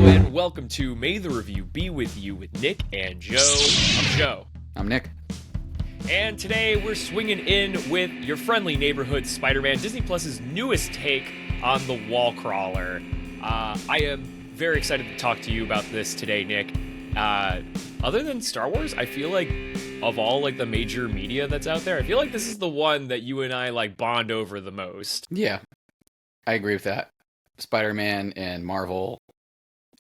and welcome to May the Review Be With You with Nick and Joe. I'm Joe. I'm Nick. And today we're swinging in with your friendly neighborhood Spider-Man, Disney Plus's newest take on the Wallcrawler. I am very excited to talk to you about this today, Nick. Other than Star Wars, I feel like of all like the major media that's out there, I feel like this is the one that you and I like bond over the most. Yeah, I agree with that. Spider-Man and Marvel,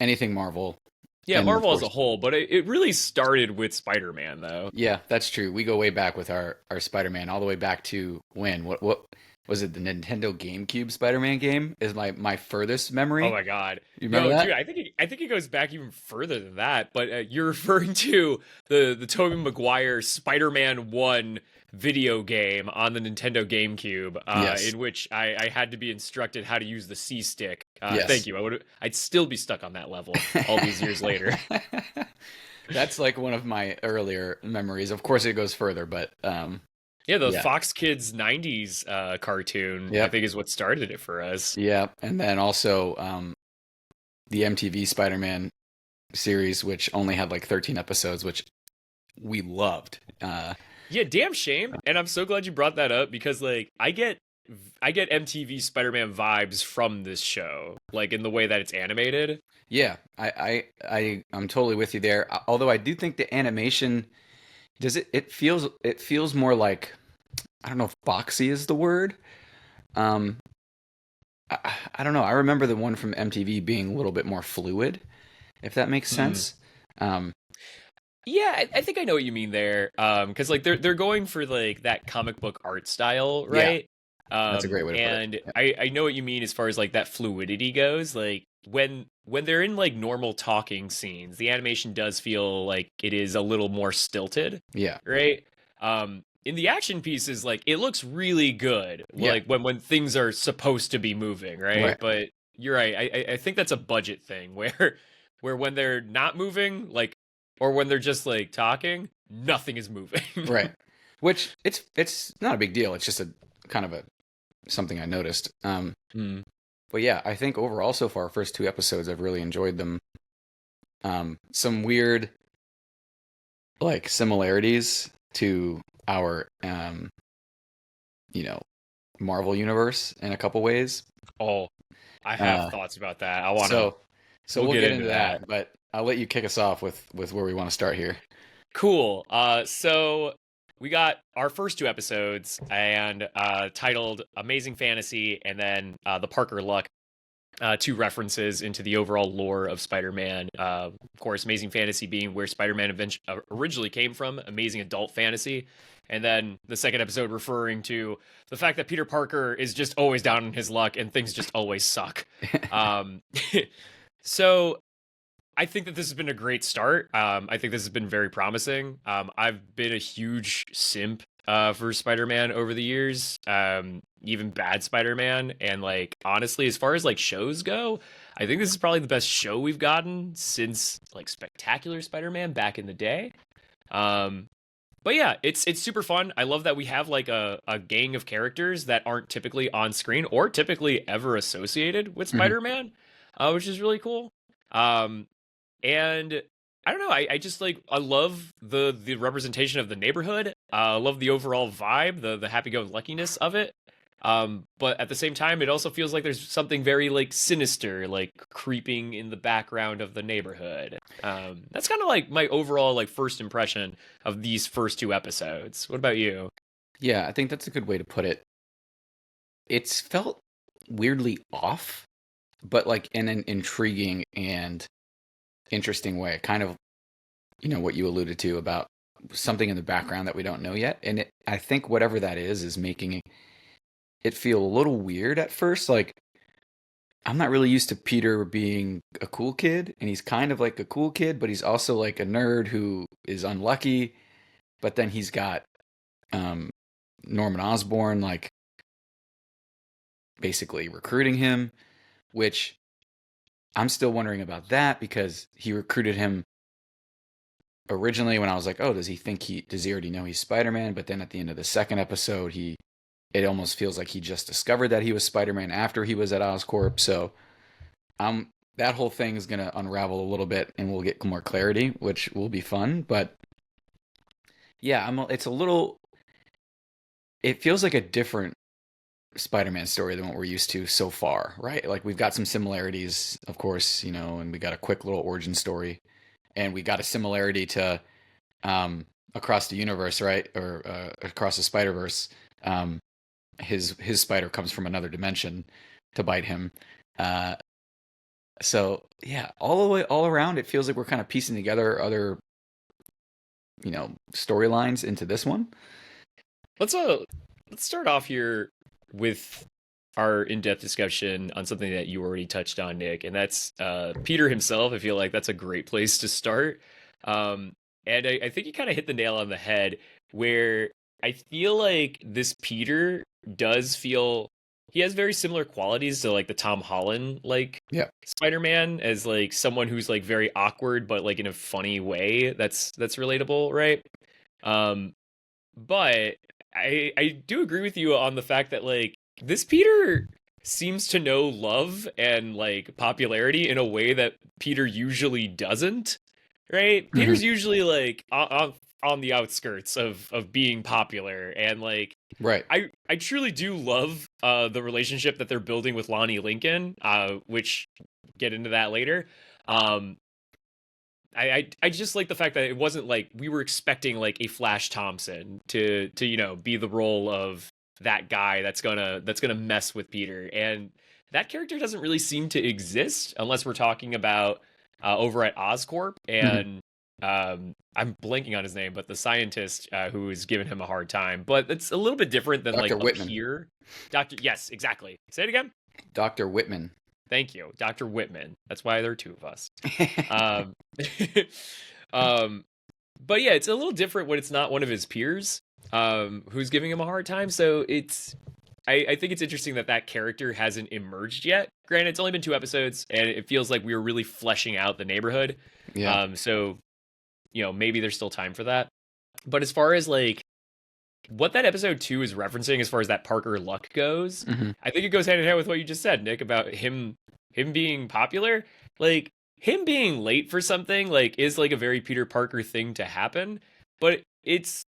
anything Marvel. Yeah, and Marvel of as a course- whole, but it really started with Spider-Man, though. Yeah, that's true. We go way back with our Spider-Man, all the way back to when? What was it? The Nintendo GameCube Spider-Man game is my furthest memory. Oh my God! You remember that? Dude, I think it goes back even further than that. But you're referring to the Tobey Maguire Spider-Man 1 video game on the Nintendo GameCube, Yes. in which I had to be instructed how to use the C stick. Yes. Thank you. I'd still be stuck on that level all these years later. That's like one of my earlier memories. Of course, it goes further, but Yeah, the Yeah. Fox Kids '90s cartoon, I Yep. think, is what started it for us. yeah. And then also the MTV Spider-Man series, which only had like 13 episodes, which we loved. Yeah, damn shame. And I'm so glad you brought that up because like I get MTV Spider-Man vibes from this show, like in the way that it's animated. Yeah, I'm totally with you there. Although I do think the animation it feels more like, I don't know if boxy is the word. Um I don't know. I remember the one from MTV being a little bit more fluid, if that makes sense. Um Yeah, I think I know what you mean there. Because like they're going for like that comic book art style, right? That's a great way to put it. And I know what you mean as far as like that fluidity goes. Like when they're in like normal talking scenes, the animation does feel like it is a little more stilted. yeah. Right? In the action pieces, like it looks really good. Yeah. Like when things are supposed to be moving, right? Right. But you're right. I think that's a budget thing where when they're not moving, like or when they're just like talking, nothing is moving. Right. Which it's not a big deal. It's just a kind of a something I noticed. Mm. But yeah, I think overall so far, first two episodes, I've really enjoyed them. Some weird like similarities to our Marvel universe in a couple ways. Oh, I have Uh, thoughts about that. I want to. So we'll get into that, but I'll let you kick us off with where we want to start here. Cool. So we got our first two episodes and titled Amazing Fantasy and then The Parker Luck. Two references into the overall lore of Spider-Man. Of course, Amazing Fantasy being where Spider-Man originally came from, amazing adult fantasy. And then the second episode referring to the fact that Peter Parker is just always down on his luck and things just always suck. So I think that this has been a great start. I think this has been very promising. I've been a huge simp for Spider-Man over the years, even bad Spider-Man. And like, honestly, as far as like shows go, I think this is probably the best show we've gotten since like Spectacular Spider-Man back in the day. But yeah, it's super fun. I love that we have like a gang of characters that aren't typically on screen or typically ever associated with Mhm. Spider-Man, which is really cool. And I don't know, I just like I love the representation of the neighborhood. I love the overall vibe, the happy-go-luckiness of it. But at the same time, it also feels like there's something very like sinister, like creeping in the background of the neighborhood. That's kind of like my overall like first impression of these first two episodes. What about you? Yeah, I think that's a good way to put it. It's felt weirdly off, but like in an intriguing and interesting way. Kind of, what you alluded to about something in the background that we don't know yet. And I think whatever that is making it feel a little weird at first. Like, I'm not really used to Peter being a cool kid, and he's kind of like a cool kid, but he's also like a nerd who is unlucky. But then he's got Norman Osborn like basically recruiting him, which I'm still wondering about that because he recruited him originally when I was like, oh, does he already know he's Spider-Man? But then at the end of the second episode, it almost feels like he just discovered that he was Spider-Man after he was at Oscorp. So I'm that whole thing is going to unravel a little bit, and we'll get more clarity, which will be fun. But yeah, it's a little. It feels like a different Spider-Man story than what we're used to so far, right? Like we've got some similarities, of course, and we got a quick little origin story, and we got a similarity to across the universe, right, or across the Spider-Verse. Um, his spider comes from another dimension to bite him. Uh, so yeah, all around, it feels like we're kind of piecing together other storylines into this one. Let's start off here with our in-depth discussion on something that you already touched on, Nick, and that's Peter himself. I feel like that's a great place to start. Um, and I think you kind of hit the nail on the head where I feel like this Peter does feel he has very similar qualities to like the Tom Holland like Yeah. Spider-Man as like someone who's like very awkward but like in a funny way that's relatable, right? Um, but I do agree with you on the fact that like this Peter seems to know love and like popularity in a way that Peter usually doesn't, right? Hmm. Peter's usually like on the outskirts of being popular, and like Right. I truly do love the relationship that they're building with Lonnie Lincoln, which get into that later. Um, I just like the fact that it wasn't like we were expecting like a Flash Thompson to be the role of that guy that's gonna mess with Peter, and that character doesn't really seem to exist unless we're talking about over at Oscorp, Hmm. and I'm blanking on his name, but the scientist who is giving him a hard time, but it's a little bit different than Dr. like a Whitman. peer. Doctor, yes, exactly. Say it again. Dr. Whitman. Thank you, Dr. Whitman. That's why there are two of us. Um, um, but yeah, it's a little different when it's not one of his peers who's giving him a hard time. So I think it's interesting that that character hasn't emerged yet. Granted, it's only been 2 episodes, and it feels like we were really fleshing out the neighborhood. Yeah. So maybe there's still time for that. But as far as like what that episode 2 is referencing, as far as that Parker luck goes, Hmm. I think it goes hand in hand with what you just said, Nick, about him being popular. Like him being late for something like is like a very Peter Parker thing to happen, but it's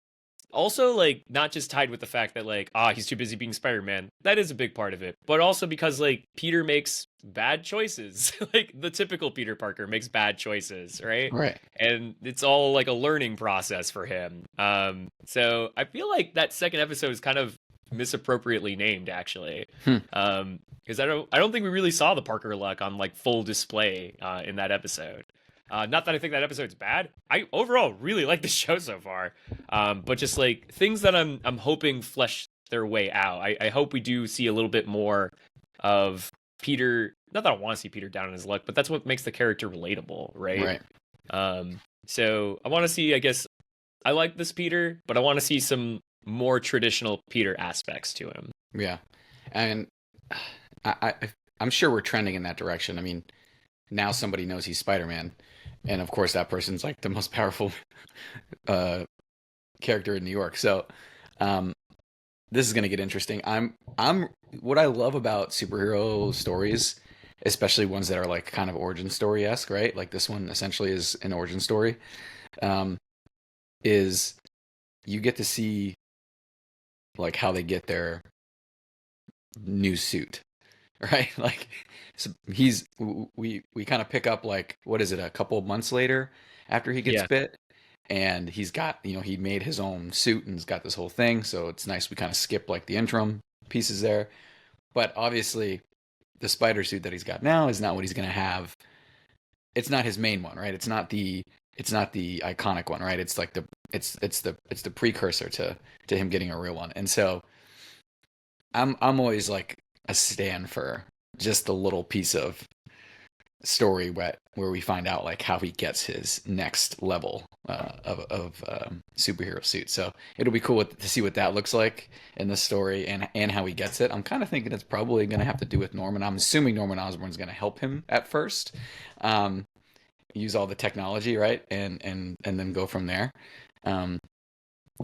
also like not just tied with the fact that like he's too busy being Spider-Man. That is a big part of it, but also because like Peter makes bad choices. Like the typical Peter Parker makes bad choices, right? Right. And it's all like a learning process for him. So I feel like that second episode is kind of misappropriately named actually. Hmm. Because I don't think we really saw the Parker luck on like full display in that episode. Not that I think that episode's bad. I overall really like the show so far. But just like things that I'm hoping flesh their way out. I hope we do see a little bit more of Peter. Not that I want to see Peter down on his luck, but that's what makes the character relatable, right? Right. So I want to see. I guess I like this Peter, but I want to see some more traditional Peter aspects to him. Yeah. And I I'm sure we're trending in that direction. I mean, now somebody knows he's Spider-Man, and of course that person's like the most powerful uh character in New York. So, um this is going to get interesting. I'm what I love about superhero stories, especially ones that are like kind of origin story-esque, right? Like this one essentially is an origin story. Um is you get to see like how they get their new suit, right? Like so we kind of pick up like what is it, a couple of months later after he gets Yeah, bit, and he's got he made his own suit and he's got this whole thing. So it's nice we kind of skip like the interim pieces there, but obviously the spider suit that he's got now is not what he's going to have. It's not his main one, right? It's not the iconic one, right? It's like it's the precursor to him getting a real one. And so I'm always like a stan for just a little piece of story where we find out like how he gets his next level of superhero suit. So it'll be cool to see what that looks like in the story and how he gets it. I'm kind of thinking it's probably going to have to do with Norman. I'm assuming Norman Osborn's going to help him at first, um, use all the technology, right, and then go from there. Um,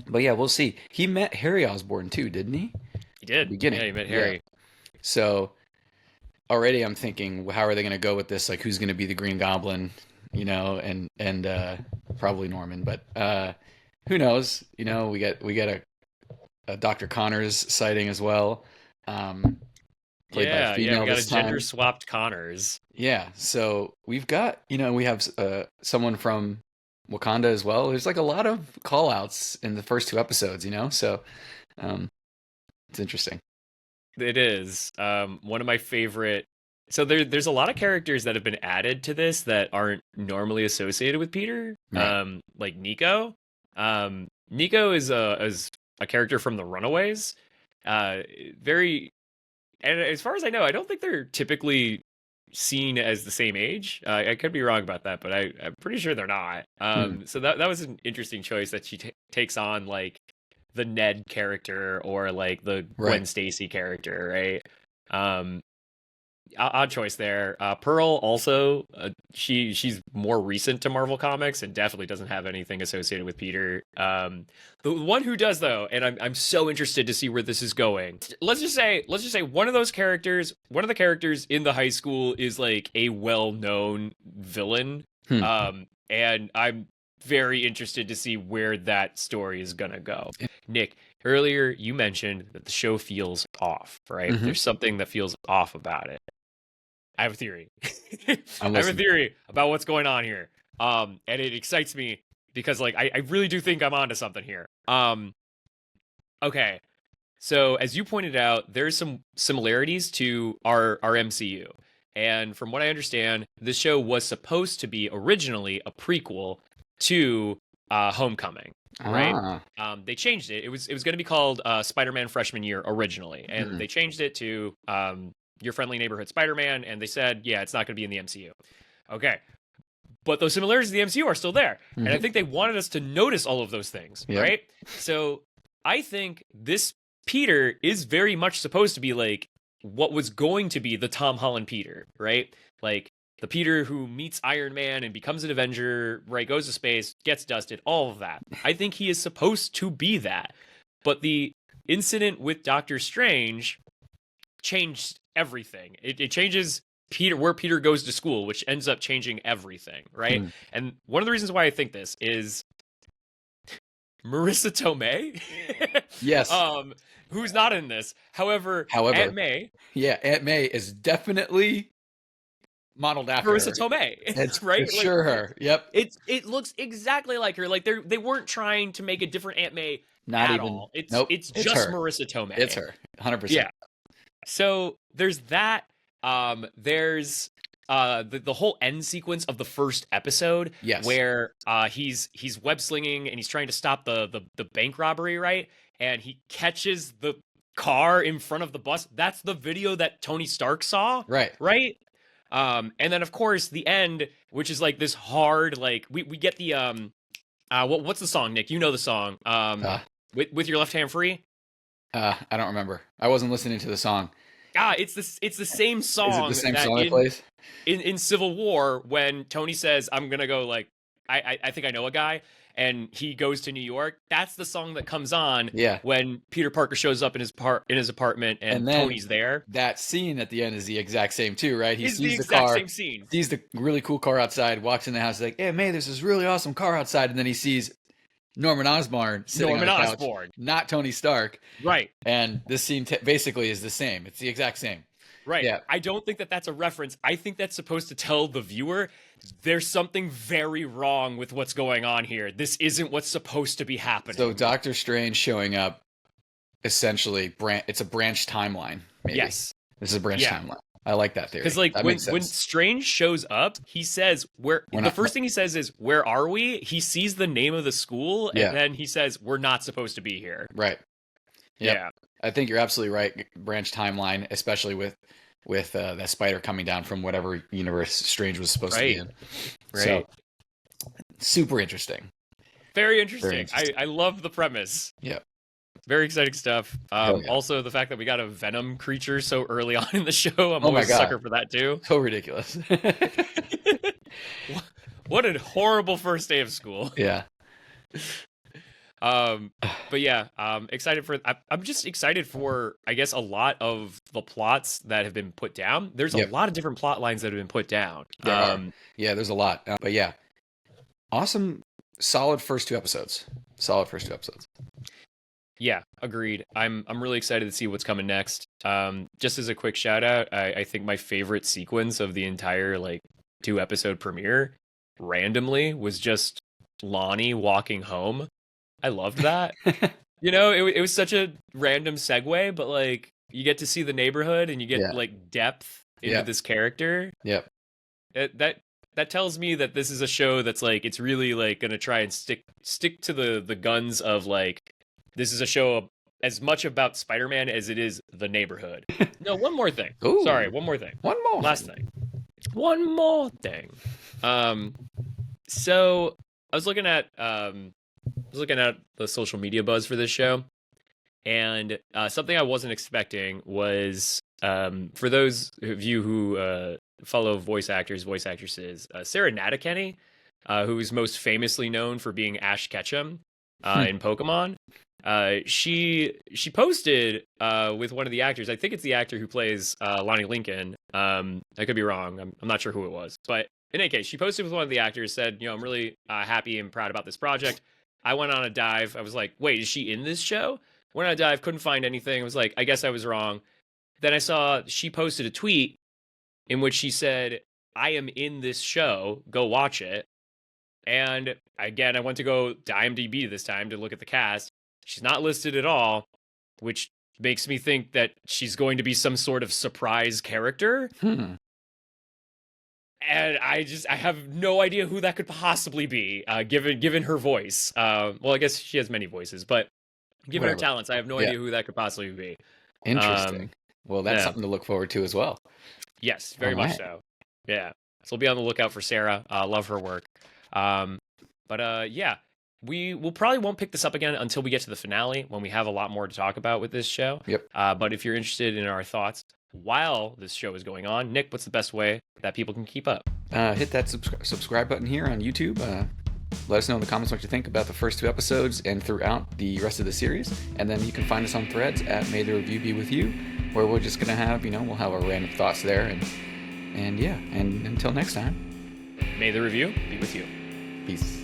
but yeah, we'll see. He met Harry Osborn too, didn't he? he At the did. Yeah, beginning, he met yeah. Harry. So already I'm thinking, how are they going to go with this? Like, who's going to be the Green Goblin? You know, and probably Norman, but who knows? You know, we got a Dr. Connors sighting as well, played by a Yeah, we female got a this time. gender swapped Connors. Yeah, so we've got, we have someone from Wakanda as well. There's like a lot of call outs in the first two episodes, so um, it's interesting. It is one of my favorite. So there's a lot of characters that have been added to this that aren't normally associated with Peter. Right. Like Nico. Nico is a character from the Runaways. Very, and as far as I know, I don't think they're typically seen as the same age. I could be wrong about that, but I'm pretty sure they're not. So that was an interesting choice that she takes on like the Ned character or like the Gwen Right. Stacy character, right? Odd choice there. Pearl also, she's more recent to Marvel Comics and definitely doesn't have anything associated with Peter. The one who does though, and I'm so interested to see where this is going. Let's just say one of the characters in the high school is like a well-known villain. And I'm very interested to see where that story is gonna go. Nick, earlier you mentioned that the show feels off, right? Mhm. There's something that feels off about it. I have a theory. I have a listening. theory about what's going on here. And it excites me because like I really do think I'm onto something here. Okay. So as you pointed out, there's some similarities to our MCU. And from what I understand, this show was supposed to be originally a prequel to Homecoming, right? They changed it. It was going to be called Spider-Man Freshman Year originally, and they changed it to Your Friendly Neighborhood Spider-Man, and they said, yeah, it's not going to be in the MCU. Okay. But those similarities to the MCU are still there. And I think they wanted us to notice all of those things, right? So I think this Peter is very much supposed to be like what was going to be the Tom Holland Peter, right? Like the Peter who meets Iron Man and becomes an Avenger, right? Goes to space, gets dusted, all of that. I think he is supposed to be that. But the incident with Doctor Strange changed everything. It changes Peter, where Peter goes to school, which ends up changing everything, right? And one of the reasons why I think this is Marissa Tomei, Yes. Who's not in this. However, Aunt May, Aunt May is definitely modeled after Marissa her. Tomei, It's right? for sure her. Yep. It looks exactly like her. Like they weren't trying to make a different Aunt May Not at even. all. It's Nope. it's It's just her. Marissa Tomei. It's her. 100%. Yeah. So there's that. There's the whole end sequence of the first episode, Yes. where he's web slinging and he's trying to stop the bank robbery, right? And he catches the car in front of the bus. That's the video that Tony Stark saw, Right. right? And then of course the end, which is like this hard, like we get the what's the song, Nick? You know the song. With your left hand free. I don't remember. I wasn't listening to the song. It's the same song. Is it the same song it plays? In Civil War, when Tony says, I'm gonna go, like, I think I know a guy, and he goes to New York, that's the song that comes on when Peter Parker shows up in his apartment and Tony's there. That scene at the end is the exact same too, right? He sees the car, same scene. Sees the really cool car outside, walks in the house, like, hey, May, there's this really awesome car outside, and then he sees Norman Osborn sitting on the couch, not Tony Stark. Right. And this scene basically is the same. It's the exact same. Right. Yeah. I don't think that that's a reference. I think that's supposed to tell the viewer there's something very wrong with what's going on here. This isn't what's supposed to be happening. So Doctor Strange showing up, essentially, it's a branch timeline. Maybe. Yes. This is a branch timeline. I like that theory. Because like when Strange shows up, he says the first thing he says is, "Where are we?" He sees the name of the school, and then he says, "We're not supposed to be here." Right. Yep. Yeah. I think you're absolutely right. Branch timeline, especially with that spider coming down from whatever universe Strange was supposed to be in. Right. So, super interesting. Very interesting. I love the premise. Yeah. Very exciting stuff. Also, the fact that we got a Venom creature so early on in the show, I'm always a sucker for that too. So ridiculous. What a horrible first day of school. Yeah. But yeah, excited for. I'm just excited for, I guess, a lot of the plots that have been put down. There's a Yep. lot of different plot lines that have been put down. There are. Yeah, there's a lot. But yeah, awesome, solid first two episodes. Yeah, agreed. I'm really excited to see what's coming next. Just as a quick shout out, I think my favorite sequence of the entire like 2 episode premiere randomly was just Lonnie walking home. I loved that. You know, it was such a random segue, but like you get to see the neighborhood and you get like depth into this character. Yep. That tells me that this is a show that's like it's really like gonna try and stick to the guns of like this is a show as much about Spider-Man as it is the neighborhood. No, one more thing. Ooh. Sorry, one more thing. One more. Last thing. One more thing. So I was looking at the social media buzz for this show, and something I wasn't expecting was for those of you who follow voice actresses, Sarah Natterkenny, who is most famously known for being Ash Ketchum in Pokemon. She posted with one of the actors. I think it's the actor who plays Lonnie Lincoln. I could be wrong. I'm not sure who it was, but in any case, she posted with one of the actors. Said, I'm really happy and proud about this project. I went on a dive. I was like, wait, is she in this show? Went on a dive, couldn't find anything. I was like, I guess I was wrong. Then I saw she posted a tweet in which she said, I am in this show. Go watch it. And again, I went to go to IMDb this time to look at the cast. She's not listed at all, which makes me think that she's going to be some sort of surprise character. And I have no idea who that could possibly be, given her voice. Well, I guess she has many voices, but given her talents, I have no idea who that could possibly be. Interesting. Well, that's something to look forward to as well. Yes, very much so. Yeah. So we'll be on the lookout for Sarah. Love her work. But yeah, we probably won't pick this up again until we get to the finale, when we have a lot more to talk about with this show. Yep. But if you're interested in our thoughts while this show is going on, Nick, what's the best way that people can keep up? Hit that subscribe button here on YouTube. Let us know in the comments what you think about the first 2 episodes and throughout the rest of the series. And then you can find us on Threads at May the Review Be With You, where we're just going to have, we'll have our random thoughts there. And yeah, and until next time. May the review be with you. Peace.